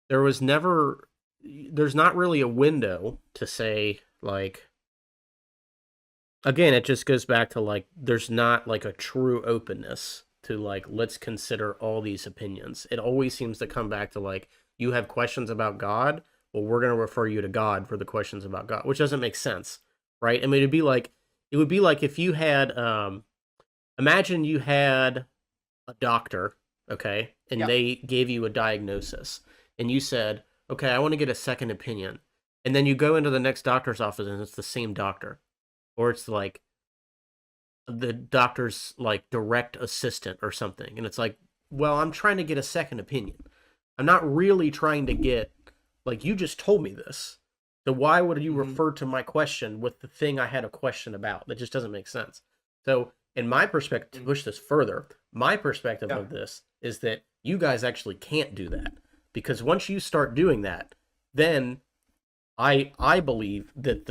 there was never there's not really a window to say like again, it just goes back to like there's not like a true openness to like let's consider all these opinions. It always seems to come back to like you have questions about God, well we're going to refer you to God for the questions about God, which doesn't make sense, right? I mean it would be like if you had imagine you had a doctor, okay, and Yeah. they gave you a diagnosis, and you said, okay, I want to get a second opinion. And then you go into the next doctor's office and it's the same doctor. Or it's like the doctor's like direct assistant or something. And it's like, well, I'm trying to get a second opinion. I'm not really trying to get, like, you just told me this. So why would you Hmm. refer to my question with the thing I had a question about? That just doesn't make sense. So, in my perspective, to push this further, my perspective Yeah. of this is that you guys actually can't do that because once you start doing that, then I believe that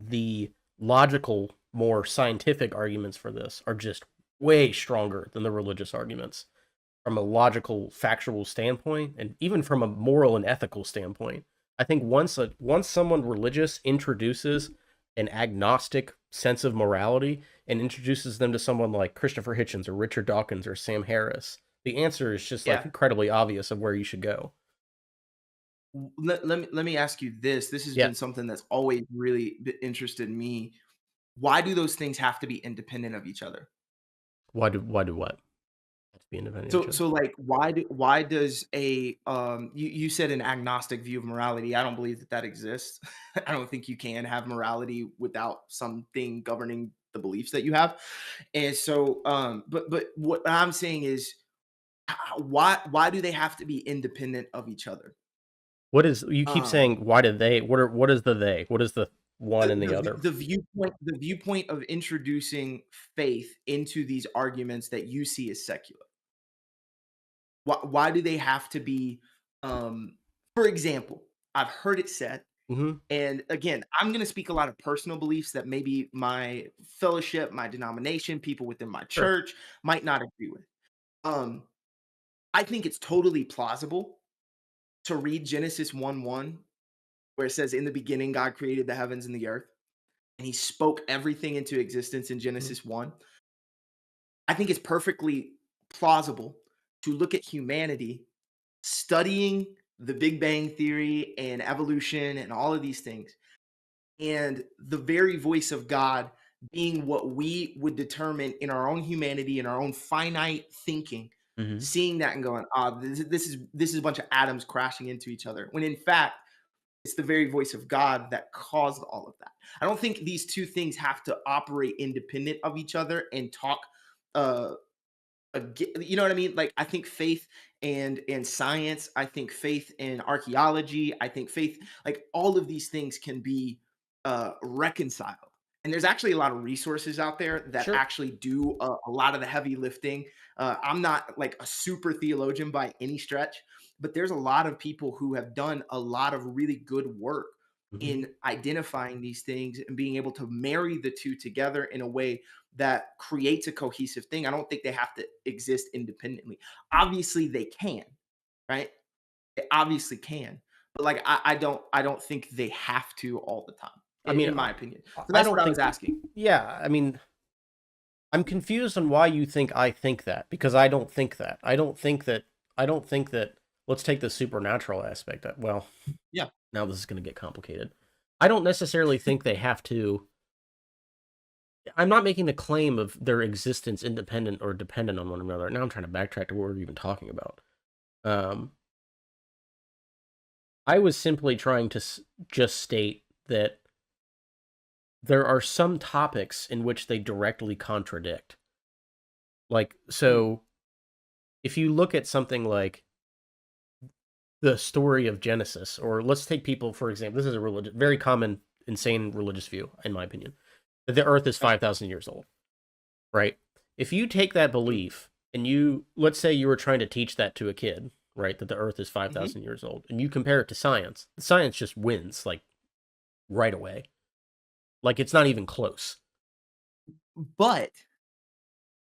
the logical, more scientific arguments for this are just way stronger than the religious arguments from a logical, factual standpoint, and even from a moral and ethical standpoint. I think once someone religious introduces an agnostic sense of morality and introduces them to someone like Christopher Hitchens or Richard Dawkins or Sam Harris, the answer is just like Yeah. incredibly obvious of where you should go. Let me ask you this. This has Yeah. been something that's always really interested me. Why do those things have to be independent of each other? Why do what? Have to be independent of each So other. so like why does a you said an agnostic view of morality. I don't believe that that exists. I don't think you can have morality without something governing the beliefs that you have. And so but what I'm saying is why do they have to be independent of each other? What is you keep Um saying? Why did they? What is the they? What is the one the and the other? the viewpoint of introducing faith into these arguments that you see as secular. Why do they have to be, for example, I've heard it said, Hmm. and again, I'm going to speak a lot of personal beliefs that maybe my fellowship, my denomination, people within my Sure. church might not agree with. Um, I think it's totally plausible to read Genesis 1:1, where it says, "In the beginning, God created the heavens and the earth, and He spoke everything into existence in Mhm. Genesis 1." I think it's perfectly plausible to look at humanity studying the Big Bang Theory and evolution and all of these things, and the very voice of God being what we would determine in our own humanity, in our own finite thinking, Mhm. seeing that and going, ah, this is a bunch of atoms crashing into each other. When in fact, it's the very voice of God that caused all of that. I don't think these two things have to operate independent of each other and talk uh you know what I mean? Like I think faith and science, I think faith in archaeology, I think faith like all of these things can be reconciled. And there's actually a lot of resources out there that Sure. actually do a lot of the heavy lifting. I'm not like a super theologian by any stretch, but there's a lot of people who have done a lot of really good work Mhm. in identifying these things and being able to marry the two together in a way that creates a cohesive thing. I don't think they have to exist independently. Obviously, they can, right? They obviously can, but like I don't think they have to all the time, I mean, in my opinion. So I that's what don't I was think. asking. Yeah, I mean, I'm confused on why you think I think that because I don't think that. I don't think that. I don't think that. Let's take the supernatural aspect. Well, Yeah. now this is going to get complicated. I don't necessarily think they have to. I'm not making the claim of their existence independent or dependent on one another. Now I'm trying to backtrack to what we're even talking about. Um, I was simply trying to just state that there are some topics in which they directly contradict. Like, Mm, so if you look at something like the story of Genesis, or let's take people, for example, this is a very common, insane religious view, in my opinion, that the earth is yeah, 5,000 years old, right? If you take that mm, belief and let's say you were trying to teach that to a kid, right, that the earth is mhm. 5,000 years old, and you compare it to science, the science just wins, like, right away. Like, it's not even close. But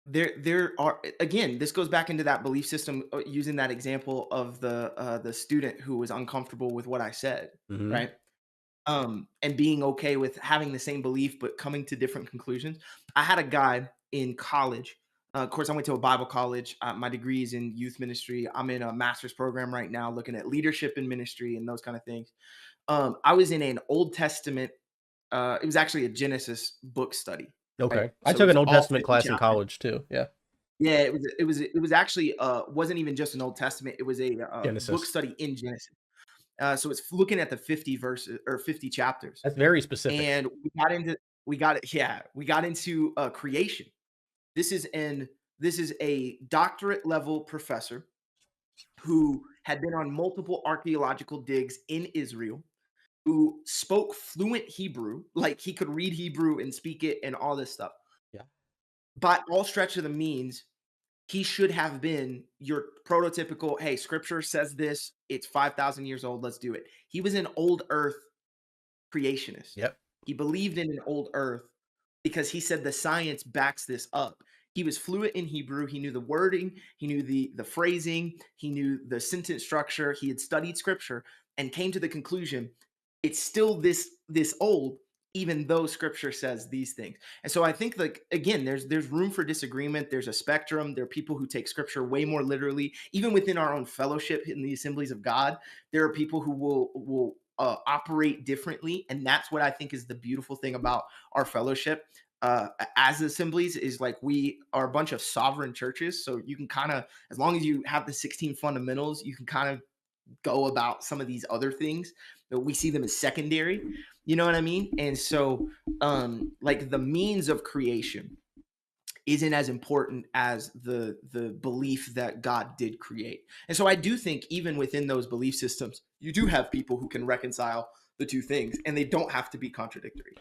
there are, again, this goes back into that belief system, using that example of the student who was uncomfortable with what I said, Hmm. right? And being okay with having the same belief but coming to different conclusions. I had a guy in college. Of course, I went to a Bible college. My degree is in youth ministry. I'm in a master's program right now, looking at leadership in ministry and those kind of things. I was in an Old Testament. It was actually a Genesis book study, right? Okay. I So it took was an Old all Testament 50 class in chapters. college too. Yeah. Yeah, it was actually wasn't even just an Old Testament. It was a book Genesis. study in Genesis. So it's looking at the 50 verses or 50 chapters, That's very specific. and we got into creation. This is an this is a doctorate level professor who had been on multiple archaeological digs in Israel, who spoke fluent Hebrew, like he could read Hebrew and speak it and all this stuff. Yeah. By all stretch of the means, he should have been your prototypical, hey, scripture says this, it's 5,000 years old, let's do it. He was an old earth creationist. Yep. He believed in an old earth because he said the science backs this up. He was fluent in Hebrew. He knew the wording, he knew the phrasing, he knew the sentence structure. He had studied scripture and came to the conclusion it's still this old, even though scripture says these things. And so I think, like, again, there's room for disagreement. There's a spectrum. There are people who take scripture way more literally. Even within our own fellowship in the assemblies of God, there are people who will operate differently, and that's what I think is the beautiful thing about our fellowship. As assemblies is like we are a bunch of sovereign churches, so you can kind of, as long as you have the 16 fundamentals, you can kind of go about some of these other things that we see them as secondary. You know what I mean? And so, like, the means of creation isn't as important as the belief that God did create. And so I do think even within those belief systems, you do have people who can reconcile the two things, and they don't have to be contradictory.